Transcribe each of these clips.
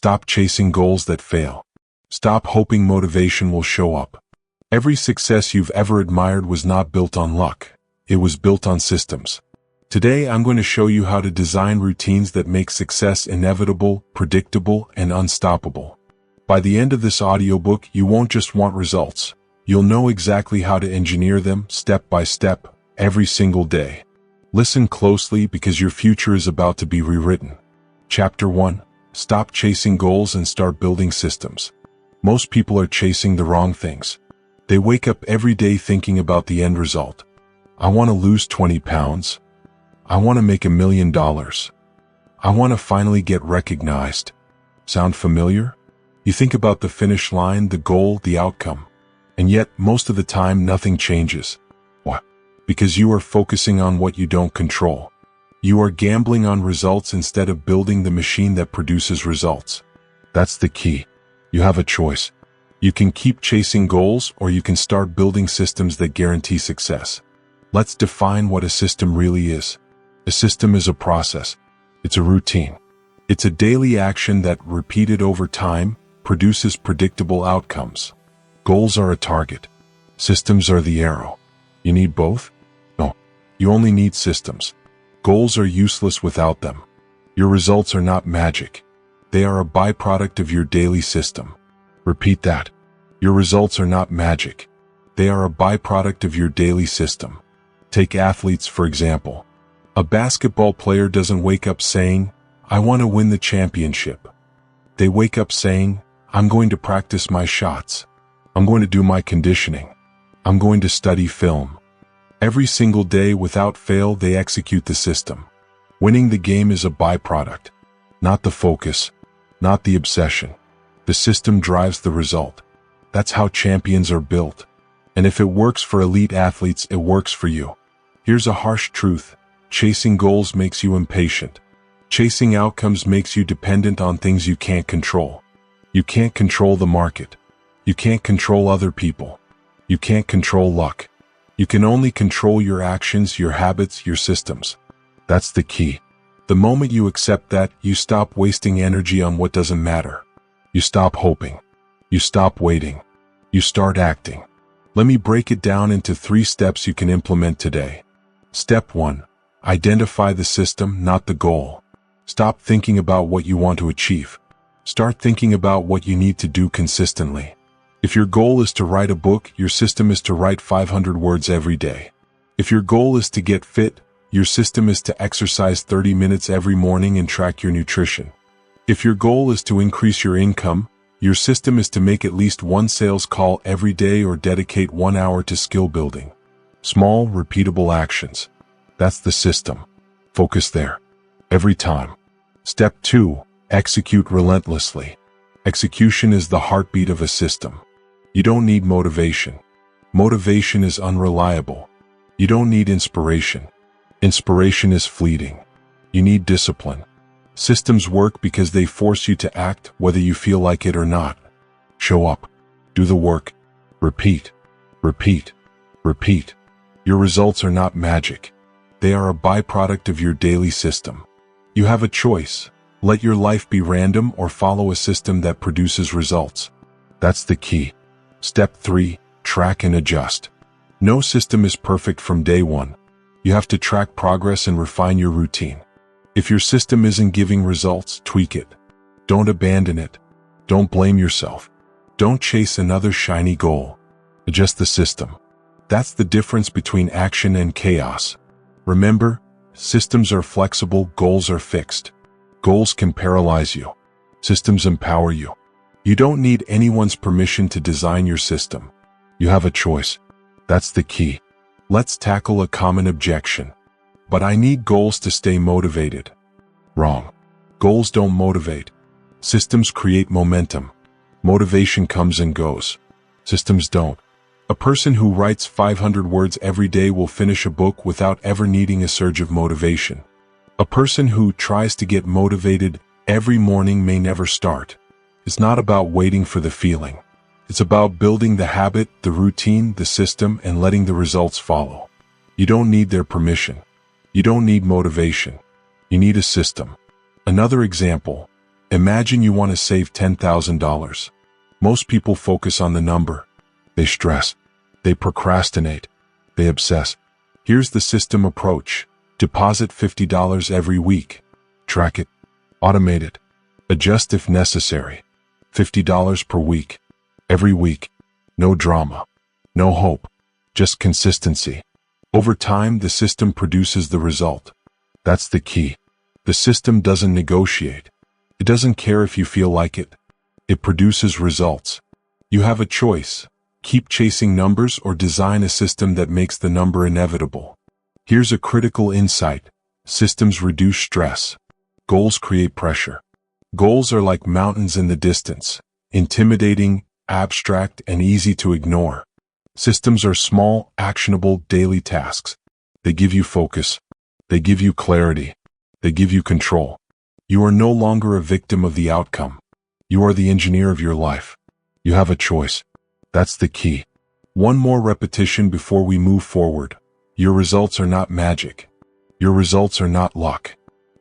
Stop chasing goals that fail. Stop hoping motivation will show up. Every success you've ever admired was not built on luck. It was built on systems. Today I'm going to show you how to design routines that make success inevitable, predictable, and unstoppable. By the end of this audiobook, you won't just want results. You'll know exactly how to engineer them step by step, every single day. Listen closely because your future is about to be rewritten. Chapter 1. Stop chasing goals and start building systems. Most people are chasing the wrong things. They wake up every day thinking about the end result. I want to lose 20 pounds. I want to make $1 million. I want to finally get recognized. Sound familiar? You think about the finish line, the goal, the outcome. And yet, most of the time, nothing changes. Why? Because you are focusing on what you don't control. You are gambling on results instead of building the machine that produces results. That's the key. You have a choice. You can keep chasing goals, or you can start building systems that guarantee success. Let's define what a system really is. A system is a process. It's a routine. It's a daily action that, repeated over time, produces predictable outcomes. Goals are a target. Systems are the arrow. You need both? No. You only need systems. Goals are useless without them. Your results are not magic. They are a byproduct of your daily system. Repeat that. Your results are not magic. They are a byproduct of your daily system. Take athletes, for example. A basketball player doesn't wake up saying, I want to win the championship. They wake up saying, I'm going to practice my shots. I'm going to do my conditioning. I'm going to study film. Every single day without fail they execute the system. Winning the game is a byproduct, not the focus, not the obsession. The system drives the result. That's how champions are built. And if it works for elite athletes, it works for you. Here's a harsh truth. Chasing goals makes you impatient. Chasing outcomes makes you dependent on things you can't control. You can't control the market. You can't control other people. You can't control luck. You can only control your actions, your habits, your systems. That's the key. The moment you accept that, you stop wasting energy on what doesn't matter. You stop hoping. You stop waiting. You start acting. Let me break it down into 3 steps you can implement today. Step 1. Identify the system, not the goal. Stop thinking about what you want to achieve. Start thinking about what you need to do consistently. If your goal is to write a book, your system is to write 500 words every day. If your goal is to get fit, your system is to exercise 30 minutes every morning and track your nutrition. If your goal is to increase your income, your system is to make at least 1 sales call every day or dedicate 1 hour to skill building. Small, repeatable actions. That's the system. Focus there. Every time. Step 2. Execute relentlessly. Execution is the heartbeat of a system. You don't need motivation. Motivation is unreliable. You don't need inspiration. Inspiration is fleeting. You need discipline. Systems work because they force you to act whether you feel like it or not. Show up. Do the work. Repeat. Repeat. Repeat. Your results are not magic. They are a byproduct of your daily system. You have a choice. Let your life be random or follow a system that produces results. That's the key. Step 3. Track and adjust. No system is perfect from day one. You have to track progress and refine your routine. If your system isn't giving results, tweak it. Don't abandon it. Don't blame yourself. Don't chase another shiny goal. Adjust the system. That's the difference between action and chaos. Remember, systems are flexible, goals are fixed. Goals can paralyze you. Systems empower you. You don't need anyone's permission to design your system. You have a choice. That's the key. Let's tackle a common objection. But I need goals to stay motivated. Wrong. Goals don't motivate. Systems create momentum. Motivation comes and goes. Systems don't. A person who writes 500 words every day will finish a book without ever needing a surge of motivation. A person who tries to get motivated every morning may never start. It's not about waiting for the feeling. It's about building the habit, the routine, the system, and letting the results follow. You don't need their permission. You don't need motivation. You need a system. Another example. Imagine you want to save $10,000. Most people focus on the number. They stress. They procrastinate. They obsess. Here's the system approach. Deposit $50 every week. Track it. Automate it. Adjust if necessary. $50 per week. Every week. No drama. No hope. Just consistency. Over time, the system produces the result. That's the key. The system doesn't negotiate. It doesn't care if you feel like it. It produces results. You have a choice. Keep chasing numbers or design a system that makes the number inevitable. Here's a critical insight. Systems reduce stress. Goals create pressure. Goals are like mountains in the distance, intimidating, abstract, and easy to ignore. Systems are small, actionable, daily tasks. They give you focus. They give you clarity. They give you control. You are no longer a victim of the outcome. You are the engineer of your life. You have a choice. That's the key. One more repetition before we move forward. Your results are not magic. Your results are not luck.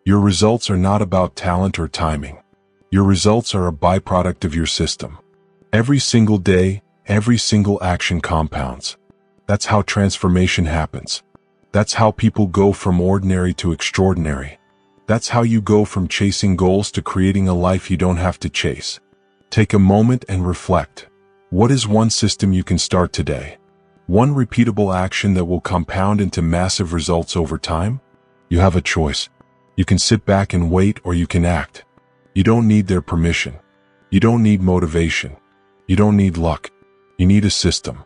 Your results are not about talent or timing. Your results are a byproduct of your system. Every single day, every single action compounds. That's how transformation happens. That's how people go from ordinary to extraordinary. That's how you go from chasing goals to creating a life you don't have to chase. Take a moment and reflect. What is one system you can start today? One repeatable action that will compound into massive results over time? You have a choice. You can sit back and wait, or you can act. You don't need their permission. You don't need motivation. You don't need luck. You need a system.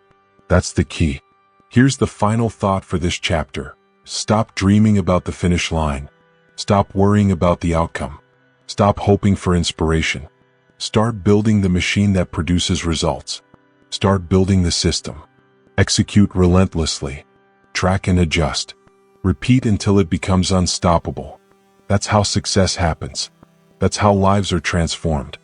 That's the key. Here's the final thought for this chapter. Stop dreaming about the finish line. Stop worrying about the outcome. Stop hoping for inspiration. Start building the machine that produces results. Start building the system. Execute relentlessly. Track and adjust. Repeat until it becomes unstoppable. That's how success happens. That's how lives are transformed.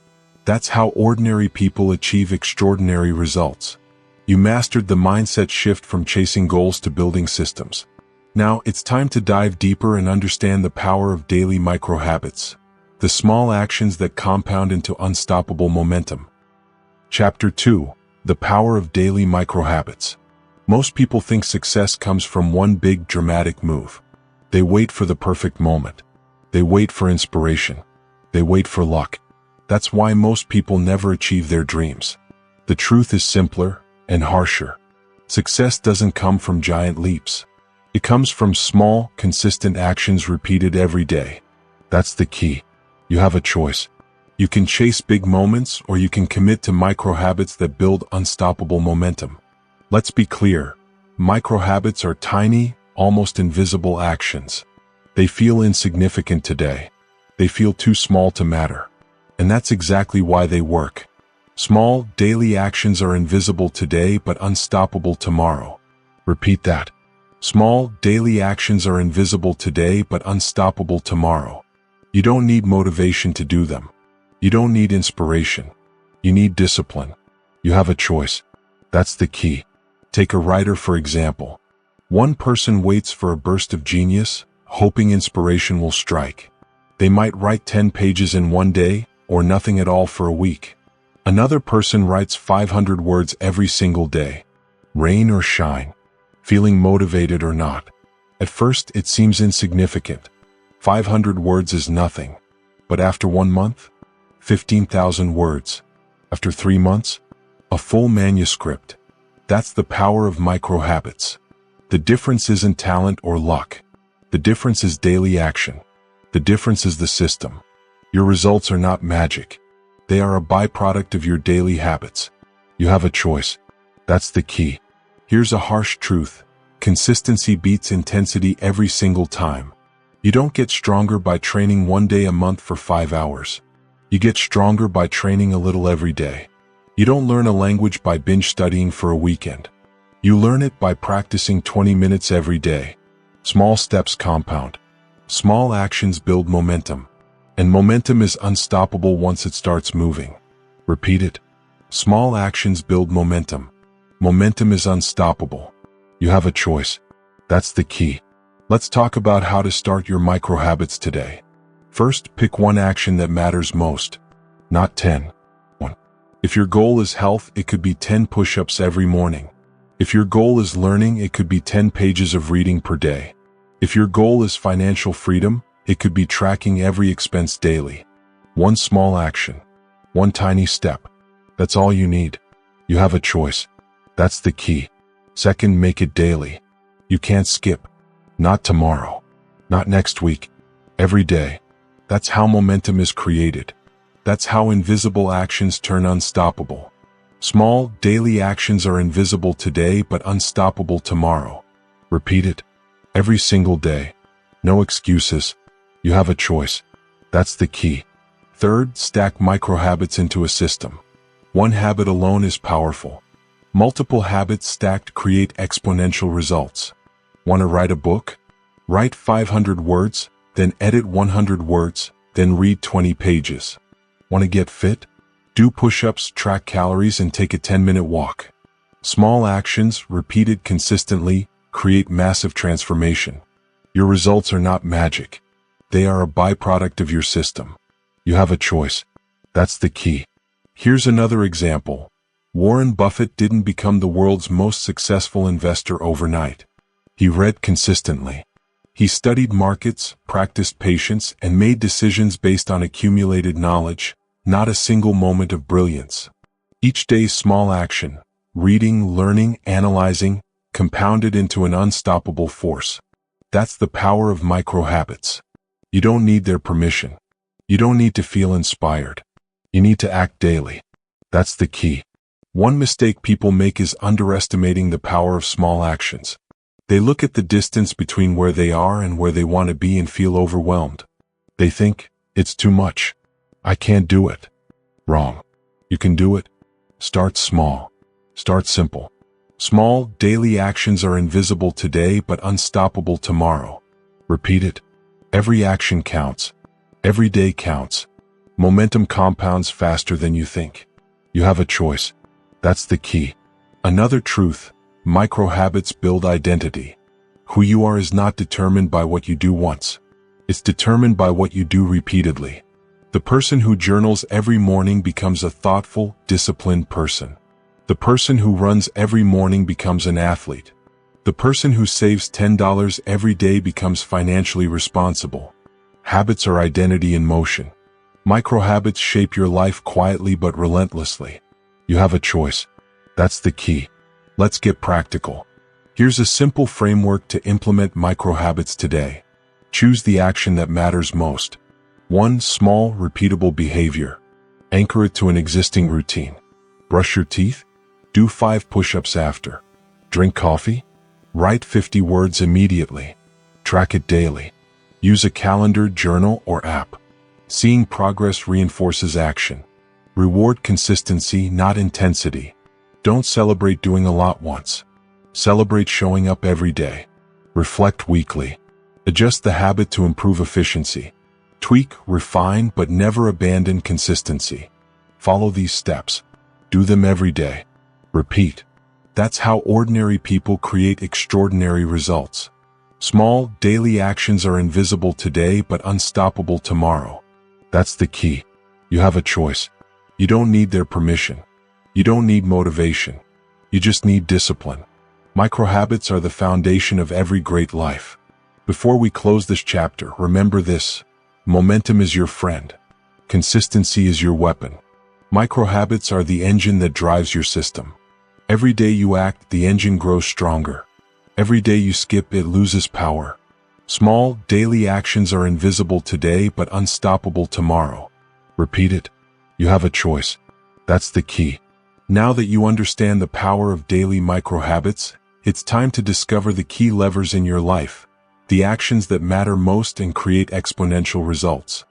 That's how ordinary people achieve extraordinary results. You mastered the mindset shift from chasing goals to building systems. Now, it's time to dive deeper and understand the power of daily micro-habits, the small actions that compound into unstoppable momentum. Chapter 2. The Power of Daily Micro-Habits. Most people think success comes from one big dramatic move. They wait for the perfect moment. They wait for inspiration. They wait for luck. That's why most people never achieve their dreams. The truth is simpler and harsher. Success doesn't come from giant leaps. It comes from small, consistent actions repeated every day. That's the key. You have a choice. You can chase big moments, or you can commit to micro-habits that build unstoppable momentum. Let's be clear. Micro-habits are tiny, almost invisible actions. They feel insignificant today. They feel too small to matter. And that's exactly why they work. Small, daily actions are invisible today but unstoppable tomorrow. Repeat that. Small, daily actions are invisible today but unstoppable tomorrow. You don't need motivation to do them. You don't need inspiration. You need discipline. You have a choice. That's the key. Take a writer, for example. One person waits for a burst of genius, hoping inspiration will strike. They might write 10 pages in one day, or nothing at all for a week. Another person writes 500 words every single day. Rain or shine. Feeling motivated or not. At first, it seems insignificant. 500 words is nothing. But after 1 month, 15,000 words. After 3 months, a full manuscript. That's the power of micro-habits. The difference isn't talent or luck. The difference is daily action. The difference is the system. Your results are not magic. They are a byproduct of your daily habits. You have a choice. That's the key. Here's a harsh truth. Consistency beats intensity every single time. You don't get stronger by training 1 day a month for 5 hours. You get stronger by training a little every day. You don't learn a language by binge studying for a weekend. You learn it by practicing 20 minutes every day. Small steps compound. Small actions build momentum. And momentum is unstoppable once it starts moving. Repeat it. Small actions build momentum. Momentum is unstoppable. You have a choice. That's the key. Let's talk about how to start your micro-habits today. First, pick one action that matters most, not 10. 1. If your goal is health, it could be 10 push-ups every morning. If your goal is learning, it could be 10 pages of reading per day. If your goal is financial freedom, it could be tracking every expense daily. One small action, one tiny step. That's all you need. You have a choice. That's the key. Second, make it daily. You can't skip. Not tomorrow. Not next week. Every day. That's how momentum is created. That's how invisible actions turn unstoppable. Small, daily actions are invisible today but unstoppable tomorrow. Repeat it. Every single day. No excuses. You have a choice. That's the key. Third, stack micro-habits into a system. One habit alone is powerful. Multiple habits stacked create exponential results. Want to write a book? Write 500 words, then edit 100 words, then read 20 pages. Want to get fit? Do push-ups, track calories, and take a 10-minute walk. Small actions, repeated consistently, create massive transformation. Your results are not magic. They are a byproduct of your system. You have a choice. That's the key. Here's another example. Warren Buffett didn't become the world's most successful investor overnight. He read consistently. He studied markets, practiced patience, and made decisions based on accumulated knowledge, not a single moment of brilliance. Each day's small action, reading, learning, analyzing, compounded into an unstoppable force. That's the power of micro-habits. You don't need their permission. You don't need to feel inspired. You need to act daily. That's the key. One mistake people make is underestimating the power of small actions. They look at the distance between where they are and where they want to be and feel overwhelmed. They think, it's too much. I can't do it. Wrong. You can do it. Start small. Start simple. Small, daily actions are invisible today but unstoppable tomorrow. Repeat it. Every action counts. Every day counts. Momentum compounds faster than you think. You have a choice. That's the key. Another truth, micro-habits build identity. Who you are is not determined by what you do once. It's determined by what you do repeatedly. The person who journals every morning becomes a thoughtful, disciplined person. The person who runs every morning becomes an athlete. The person who saves $10 every day becomes financially responsible. Habits are identity in motion. Micro-habits shape your life quietly but relentlessly. You have a choice. That's the key. Let's get practical. Here's a simple framework to implement micro-habits today. Choose the action that matters most. One small, repeatable behavior. Anchor it to an existing routine. Brush your teeth? Do 5 push-ups after. Drink coffee? Write 50 words immediately. Track it daily. Use a calendar, journal, or app. Seeing progress reinforces action. Reward consistency, not intensity. Don't celebrate doing a lot once. Celebrate showing up every day. Reflect weekly. Adjust the habit to improve efficiency. Tweak, refine, but never abandon consistency. Follow these steps. Do them every day. Repeat. That's how ordinary people create extraordinary results. Small, daily actions are invisible today but unstoppable tomorrow. That's the key. You have a choice. You don't need their permission. You don't need motivation. You just need discipline. Micro-habits are the foundation of every great life. Before we close this chapter, remember this. Momentum is your friend. Consistency is your weapon. Micro-habits are the engine that drives your system. Every day you act, the engine grows stronger. Every day you skip, it loses power. Small, daily actions are invisible today but unstoppable tomorrow. Repeat it. You have a choice. That's the key. Now that you understand the power of daily micro-habits, it's time to discover the key levers in your life, the actions that matter most and create exponential results.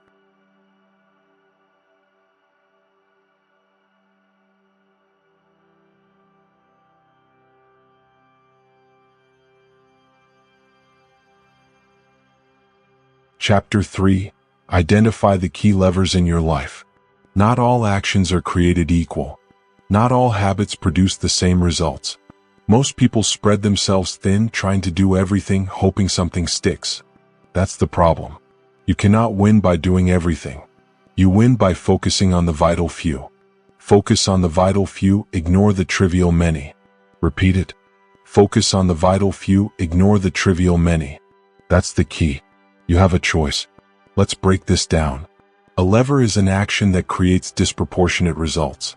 Chapter 3. Identify the key levers in your life. Not all actions are created equal. Not all habits produce the same results. Most people spread themselves thin, trying to do everything, hoping something sticks. That's the problem. You cannot win by doing everything. You win by focusing on the vital few. Focus on the vital few, ignore the trivial many. Repeat it. Focus on the vital few, ignore the trivial many. That's the key. You have a choice. Let's break this down. A lever is an action that creates disproportionate results.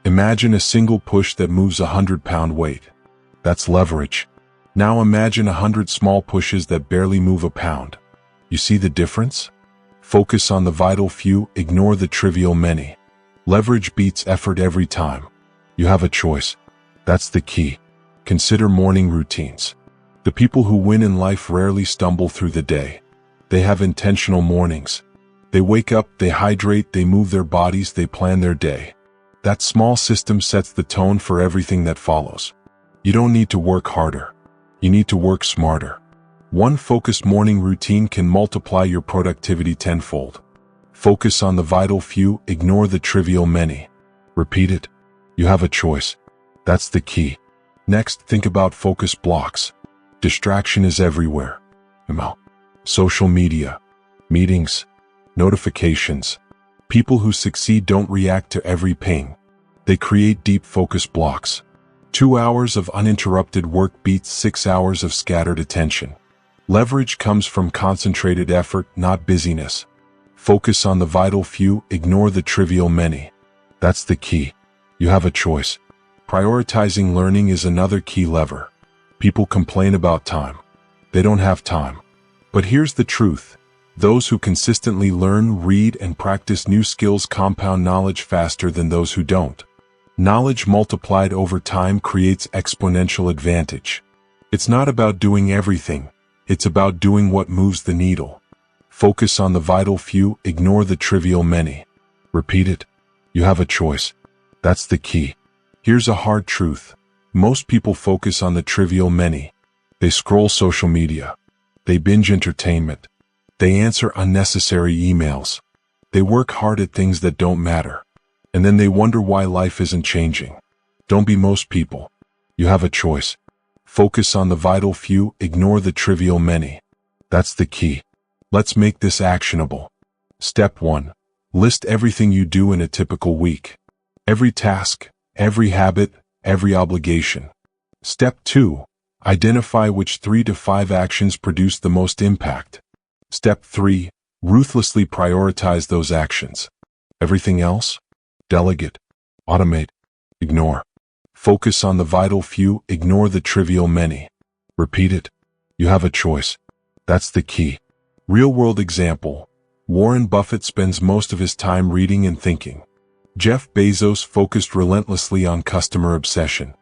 Imagine a single push that moves 100-pound weight. That's leverage. Now imagine 100 small pushes that barely move a pound. You see the difference? Focus on the vital few, ignore the trivial many. Leverage beats effort every time. You have a choice. That's the key. Consider morning routines. The people who win in life rarely stumble through the day. They have intentional mornings. They wake up, they hydrate, they move their bodies, they plan their day. That small system sets the tone for everything that follows. You don't need to work harder. You need to work smarter. One focused morning routine can multiply your productivity tenfold. Focus on the vital few, ignore the trivial many. Repeat it. You have a choice. That's the key. Next, think about focus blocks. Distraction is everywhere. Email, social media, meetings, notifications. People who succeed don't react to every ping. They create deep focus blocks. 2 hours of uninterrupted work beats 6 hours of scattered attention. Leverage comes from concentrated effort, not busyness. Focus on the vital few, ignore the trivial many. That's the key. You have a choice. Prioritizing learning is another key lever. People complain about time. They don't have time. But here's the truth. Those who consistently learn, read, and practice new skills compound knowledge faster than those who don't. Knowledge multiplied over time creates exponential advantage. It's not about doing everything. It's about doing what moves the needle. Focus on the vital few, ignore the trivial many. Repeat it. You have a choice. That's the key. Here's a hard truth. Most people focus on the trivial many. They scroll social media. They binge entertainment. They answer unnecessary emails. They work hard at things that don't matter. And then they wonder why life isn't changing. Don't be most people. You have a choice. Focus on the vital few, ignore the trivial many. That's the key. Let's make this actionable. Step 1. List everything you do in a typical week. Every task, every habit, every obligation. Step 2. Identify which 3 to 5 actions produce the most impact. Step 3. Ruthlessly prioritize those actions. Everything else? Delegate, automate, ignore. Focus on the vital few, ignore the trivial many. Repeat it. You have a choice. That's the key. Real-world example. Warren Buffett spends most of his time reading and thinking. Jeff Bezos focused relentlessly on customer obsession.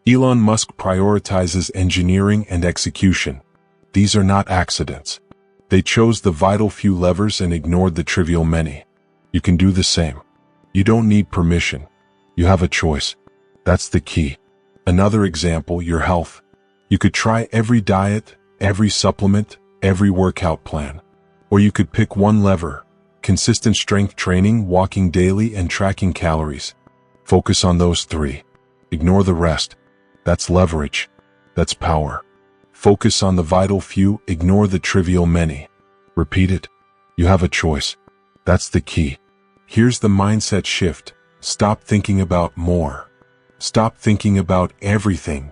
Elon Musk prioritizes engineering and execution. These are not accidents. They chose the vital few levers and ignored the trivial many. You can do the same. You don't need permission. You have a choice. That's the key. Another example, your health. You could try every diet, every supplement, every workout plan. Or you could pick one lever, consistent strength training, walking daily, and tracking calories. Focus on those 3. Ignore the rest. That's leverage. That's power. Focus on the vital few, ignore the trivial many. Repeat it. You have a choice. That's the key. Here's the mindset shift. Stop thinking about more. Stop thinking about everything.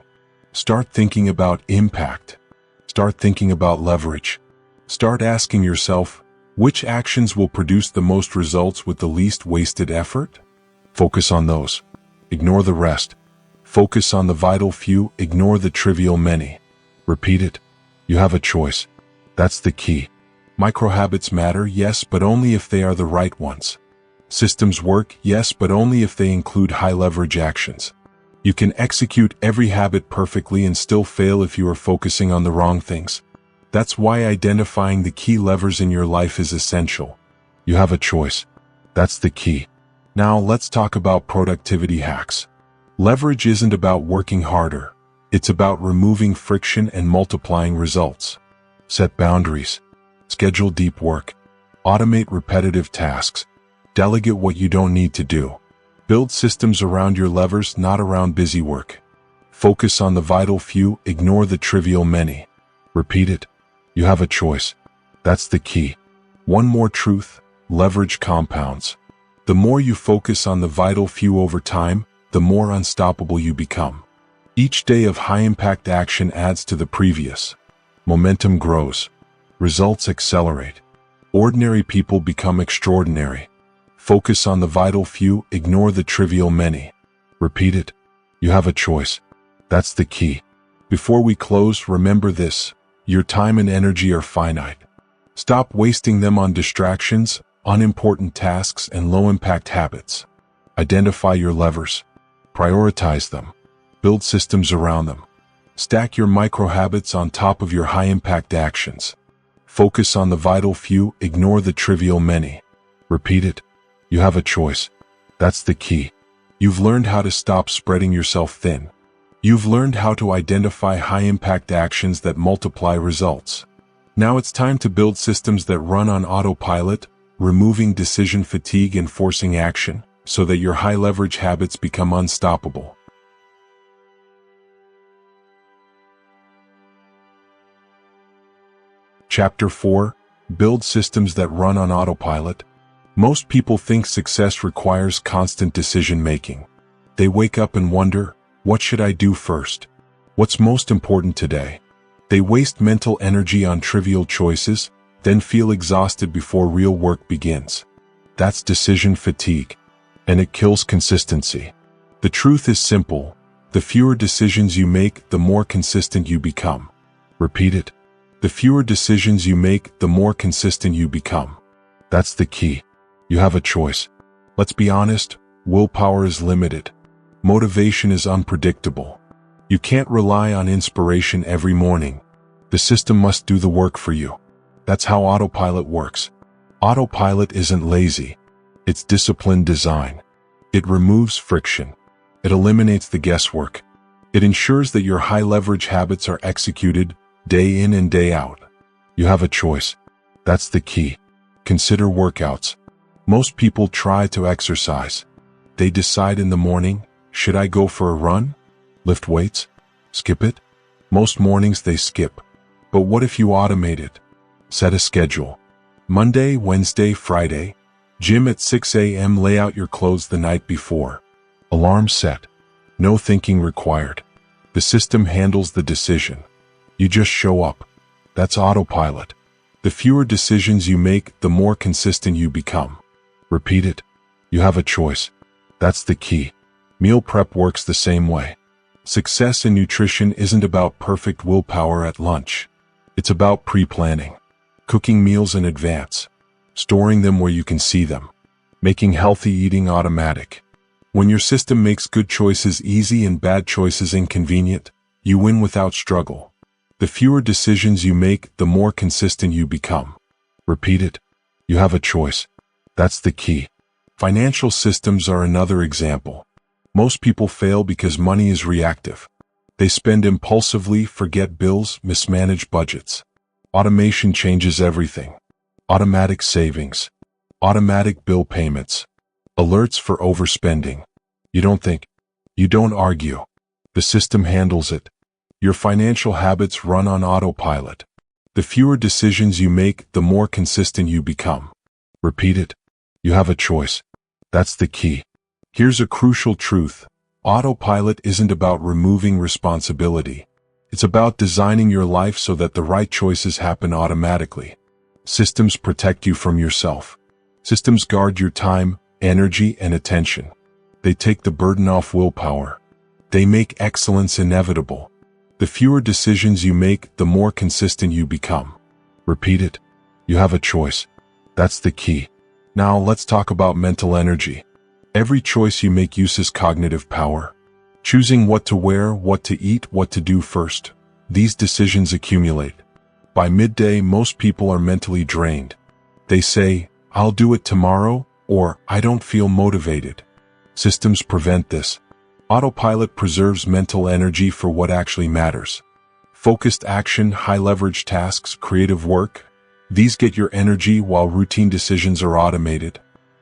Start thinking about impact. Start thinking about leverage. Start asking yourself, which actions will produce the most results with the least wasted effort? Focus on those. Ignore the rest. Focus on the vital few, ignore the trivial many. Repeat it. You have a choice. That's the key. Micro habits matter, yes, but only if they are the right ones. Systems work, yes, but only if they include high-leverage actions. You can execute every habit perfectly and still fail if you are focusing on the wrong things. That's why identifying the key levers in your life is essential. You have a choice. That's the key. Now let's talk about productivity hacks. Leverage isn't about working harder. It's about removing friction and multiplying results. Set boundaries. Schedule deep work. Automate repetitive tasks. Delegate what you don't need to do. Build systems around your levers, not around busy work. Focus on the vital few, ignore the trivial many. Repeat it. You have a choice. That's the key. One more truth: leverage compounds. The more you focus on the vital few over time, the more unstoppable you become. Each day of high-impact action adds to the previous. Momentum grows. Results accelerate. Ordinary people become extraordinary. Focus on the vital few, ignore the trivial many. Repeat it. You have a choice. That's the key. Before we close, remember this: your time and energy are finite. Stop wasting them on distractions, unimportant tasks, and low-impact habits. Identify your levers. Prioritize them. Build systems around them. Stack your micro-habits on top of your high-impact actions. Focus on the vital few, ignore the trivial many. Repeat it. You have a choice. That's the key. You've learned how to stop spreading yourself thin. You've learned how to identify high-impact actions that multiply results. Now it's time to build systems that run on autopilot, removing decision fatigue and forcing action, so that your high-leverage habits become unstoppable. Chapter 4: Build systems that run on autopilot. Most people think success requires constant decision-making. They wake up and wonder, what should I do first? What's most important today? They waste mental energy on trivial choices, then feel exhausted before real work begins. That's decision fatigue, and it kills consistency. The truth is simple: the fewer decisions you make, the more consistent you become. Repeat it. The fewer decisions you make, the more consistent you become. That's the key. You have a choice. Let's be honest, willpower is limited. Motivation is unpredictable. You can't rely on inspiration every morning. The system must do the work for you. That's how autopilot works. Autopilot isn't lazy. It's disciplined design. It removes friction. It eliminates the guesswork. It ensures that your high-leverage habits are executed day in and day out. You have a choice. That's the key. Consider workouts. Most people try to exercise. They decide in the morning, should I go for a run? Lift weights? Skip it? Most mornings they skip. But what if you automate it? Set a schedule. Monday, Wednesday, Friday. Gym at 6 a.m. Lay out your clothes the night before. Alarm set. No thinking required. The system handles the decision. You just show up. That's autopilot. The fewer decisions you make, the more consistent you become. Repeat it. You have a choice. That's the key. Meal prep works the same way. Success in nutrition isn't about perfect willpower at lunch. It's about pre-planning. Cooking meals in advance. Storing them where you can see them. Making healthy eating automatic. When your system makes good choices easy and bad choices inconvenient, you win without struggle. The fewer decisions you make, the more consistent you become. Repeat it. You have a choice. That's the key. Financial systems are another example. Most people fail because money is reactive. They spend impulsively, forget bills, mismanage budgets. Automation changes everything. Automatic savings. Automatic bill payments. Alerts for overspending. You don't think. You don't argue. The system handles it. Your financial habits run on autopilot. The fewer decisions you make, the more consistent you become. Repeat it. You have a choice. That's the key. Here's a crucial truth. Autopilot isn't about removing responsibility. It's about designing your life so that the right choices happen automatically. Systems protect you from yourself. Systems guard your time, energy, and attention. They take the burden off willpower. They make excellence inevitable. The fewer decisions you make, the more consistent you become. Repeat it. You have a choice. That's the key. Now let's talk about mental energy. Every choice you make uses cognitive power. Choosing what to wear, what to eat, what to do first. These decisions accumulate. By midday, most people are mentally drained. They say, I'll do it tomorrow, or I don't feel motivated. Systems prevent this. Autopilot preserves mental energy for what actually matters. Focused action, high-leverage tasks, creative work. These get your energy while routine decisions are automated.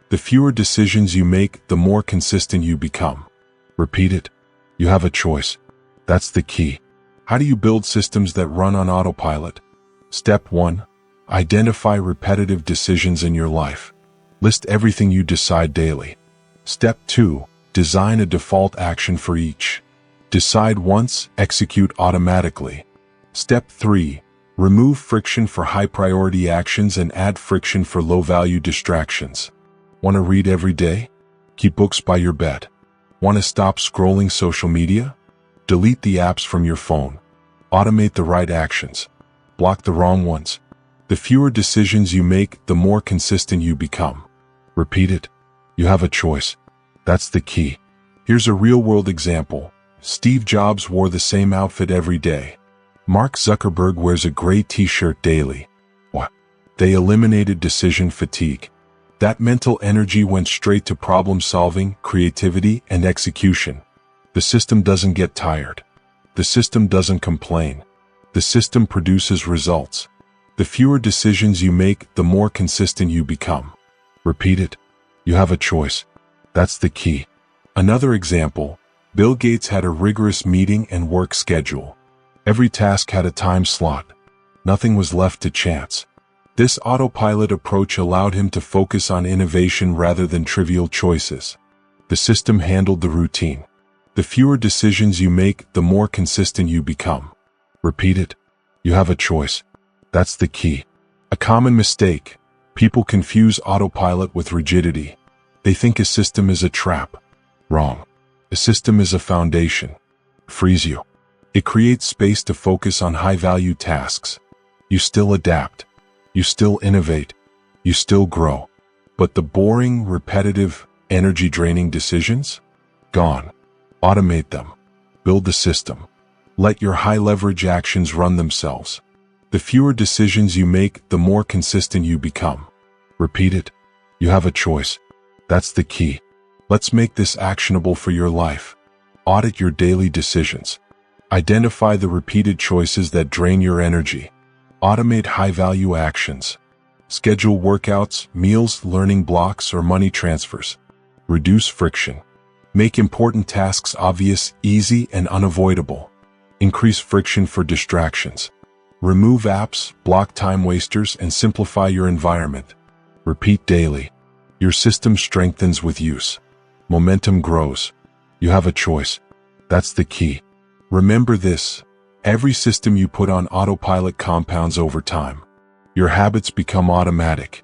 The fewer decisions you make, the more consistent you become. Repeat it. You have a choice. That's the key. How do you build systems that run on autopilot? Step 1. Identify repetitive decisions in your life. List everything you decide daily. Step 2. Design a default action for each. Decide once, execute automatically. Step 3. Remove friction for high-priority actions and add friction for low-value distractions. Want to read every day? Keep books by your bed. Want to stop scrolling social media? Delete the apps from your phone. Automate the right actions. Block the wrong ones. The fewer decisions you make, the more consistent you become. Repeat it. You have a choice. That's the key. Here's a real-world example. Steve Jobs wore the same outfit every day. Mark Zuckerberg wears a gray t-shirt daily. What? They eliminated decision fatigue. That mental energy went straight to problem-solving, creativity, and execution. The system doesn't get tired. The system doesn't complain. The system produces results. The fewer decisions you make, the more consistent you become. Repeat it. You have a choice. That's the key. Another example, Bill Gates had a rigorous meeting and work schedule. Every task had a time slot. Nothing was left to chance. This autopilot approach allowed him to focus on innovation rather than trivial choices. The system handled the routine. The fewer decisions you make, the more consistent you become. Repeat it. You have a choice. That's the key. A common mistake. People confuse autopilot with rigidity. They think a system is a trap. Wrong. A system is a foundation. Frees you. It creates space to focus on high-value tasks. You still adapt. You still innovate. You still grow. But the boring, repetitive, energy-draining decisions? Gone. Automate them. Build the system. Let your high-leverage actions run themselves. The fewer decisions you make, the more consistent you become. Repeat it. You have a choice. That's the key. Let's make this actionable for your life. Audit your daily decisions. Identify the repeated choices that drain your energy. Automate high-value actions. Schedule workouts, meals, learning blocks, or money transfers. Reduce friction. Make important tasks obvious, easy, and unavoidable. Increase friction for distractions. Remove apps, block time wasters, and simplify your environment. Repeat daily. Your system strengthens with use. Momentum grows. You have a choice. That's the key. Remember this. Every system you put on autopilot compounds over time. Your habits become automatic.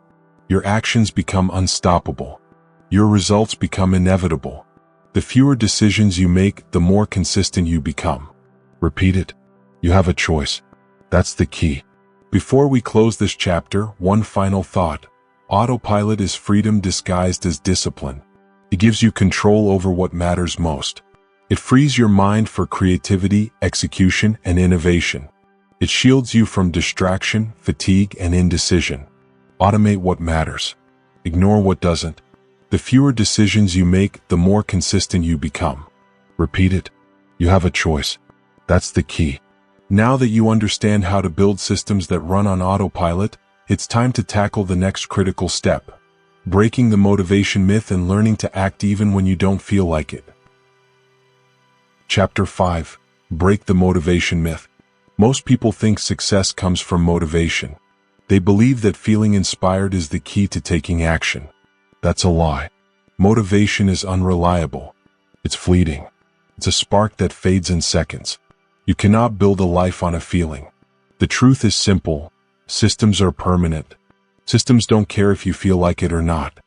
Your actions become unstoppable. Your results become inevitable. The fewer decisions you make, the more consistent you become. Repeat it. You have a choice. That's the key. Before we close this chapter, one final thought. Autopilot is freedom disguised as discipline. It gives you control over what matters most. It frees your mind for creativity, execution, and innovation. It shields you from distraction, fatigue, and indecision. Automate what matters. Ignore what doesn't. The fewer decisions you make, the more consistent you become. Repeat it. You have a choice. That's the key. Now that you understand how to build systems that run on autopilot, it's time to tackle the next critical step. Breaking the motivation myth and learning to act even when you don't feel like it. Chapter 5. Break the motivation myth. Most people think success comes from motivation. They believe that feeling inspired is the key to taking action. That's a lie. Motivation is unreliable. It's fleeting. It's a spark that fades in seconds. You cannot build a life on a feeling. The truth is simple. Systems are permanent. Systems don't care if you feel like it or not.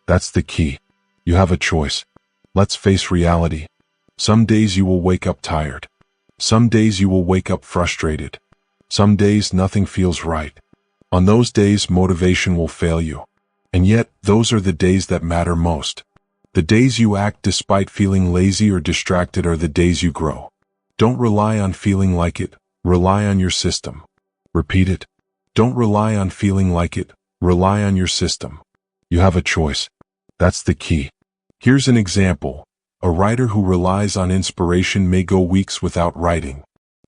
That's the key. You have a choice. Let's face reality. Some days you will wake up tired. Some days you will wake up frustrated. Some days nothing feels right. On those days, motivation will fail you. And yet, those are the days that matter most. The days you act despite feeling lazy or distracted are the days you grow. Don't rely on feeling like it. Rely on your system. Repeat it. Don't rely on feeling like it. Rely on your system. You have a choice. That's the key. Here's an example. A writer who relies on inspiration may go weeks without writing.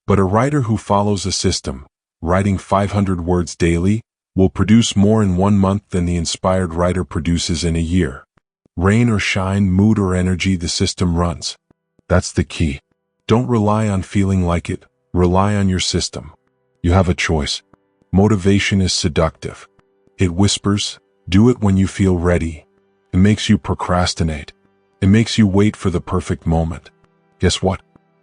But a writer who follows a system, writing 500 words daily, will produce more in 1 month than the inspired writer produces in a year. Rain or shine, mood or energy, the system runs. That's the key. Don't rely on feeling like it. Rely on your system. You have a choice. Motivation is seductive. It whispers, do it when you feel ready. It makes you procrastinate. It makes you wait for the perfect moment. Guess what?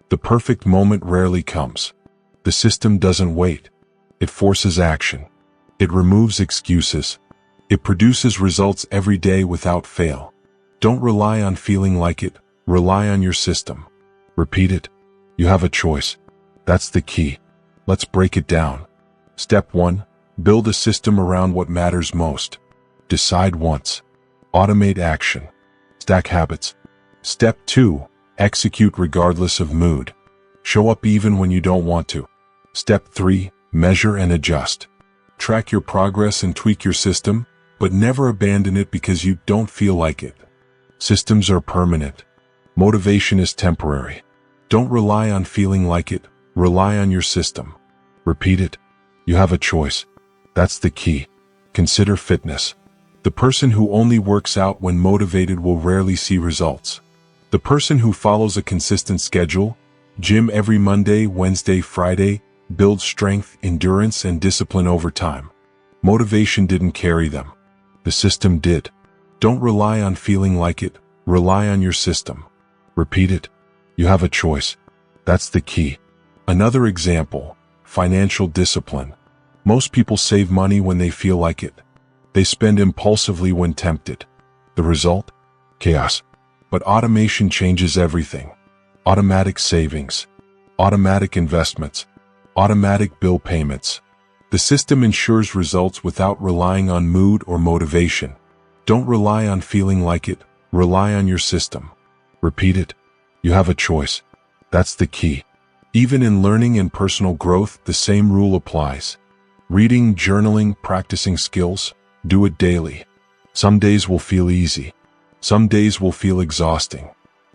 The perfect moment rarely comes. The system doesn't wait. It forces action. It removes excuses. It produces results every day without fail. Don't rely on feeling like it. Rely on your system. Repeat it. You have a choice. That's the key. Let's break it down. Step 1. Build a system around what matters most. Decide once. Automate action. Stack habits. Step 2. Execute regardless of mood. Show up even when you don't want to. Step 3. Measure and adjust. Track your progress and tweak your system, but never abandon it because you don't feel like it. Systems are permanent. Motivation is temporary. Don't rely on feeling like it. Rely on your system. Repeat it. You have a choice. That's the key. Consider fitness. The person who only works out when motivated will rarely see results. The person who follows a consistent schedule, gym every Monday, Wednesday, Friday, builds strength, endurance, and discipline over time. Motivation didn't carry them. The system did. Don't rely on feeling like it. Rely on your system. Repeat it. You have a choice. That's the key. Another example, financial discipline. Most people save money when they feel like it. They spend impulsively when tempted. The result? Chaos. But automation changes everything. Automatic savings. Automatic investments. Automatic bill payments. The system ensures results without relying on mood or motivation. Don't rely on feeling like it. Rely on your system. Repeat it. You have a choice. That's the key. Even in learning and personal growth, the same rule applies. Reading, journaling, practicing skills, do it daily. Some days will feel easy. Some days will feel exhausting.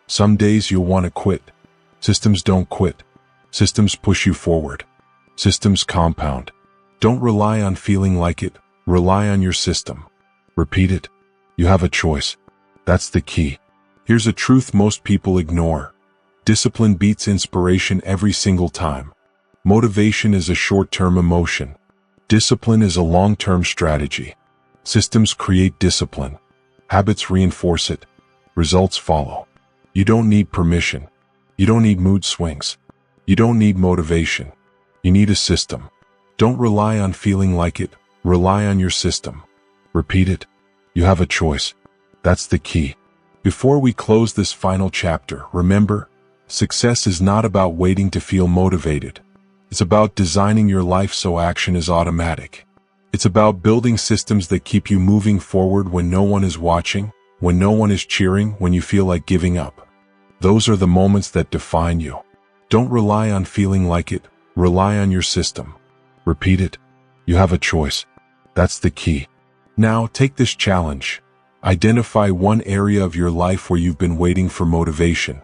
Some days you'll want to quit. Systems don't quit. Systems push you forward. Systems compound. Don't rely on feeling like it. Rely on your system. Repeat it. You have a choice. That's the key. Here's a truth most people ignore. Discipline beats inspiration every single time. Motivation is a short-term emotion. Discipline is a long-term strategy. Systems create discipline. Habits reinforce it. Results follow. You don't need permission. You don't need mood swings. You don't need motivation. You need a system. Don't rely on feeling like it. Rely on your system. Repeat it. You have a choice. That's the key. Before we close this final chapter, remember, success is not about waiting to feel motivated. It's about designing your life so action is automatic. It's about building systems that keep you moving forward when no one is watching, when no one is cheering, when you feel like giving up. Those are the moments that define you. Don't rely on feeling like it. Rely on your system. Repeat it. You have a choice. That's the key. Now, take this challenge. Identify one area of your life where you've been waiting for motivation.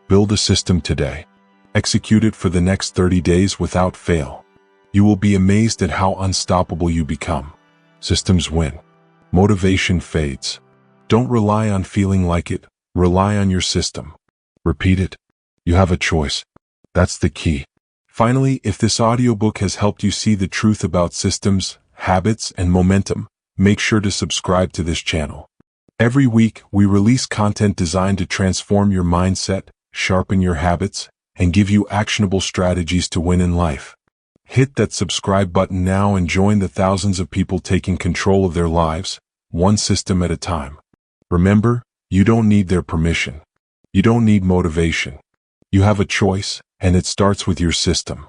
Build a system today. Execute it for the next 30 days without fail. You will be amazed at how unstoppable you become. Systems win. Motivation fades. Don't rely on feeling like it. Rely on your system. Repeat it. You have a choice. That's the key. Finally, if this audiobook has helped you see the truth about systems, habits, and momentum, make sure to subscribe to this channel. Every week, we release content designed to transform your mindset, sharpen your habits, and give you actionable strategies to win in life. Hit that subscribe button now and join the thousands of people taking control of their lives, one system at a time. Remember, you don't need their permission. You don't need motivation. You have a choice, and it starts with your system.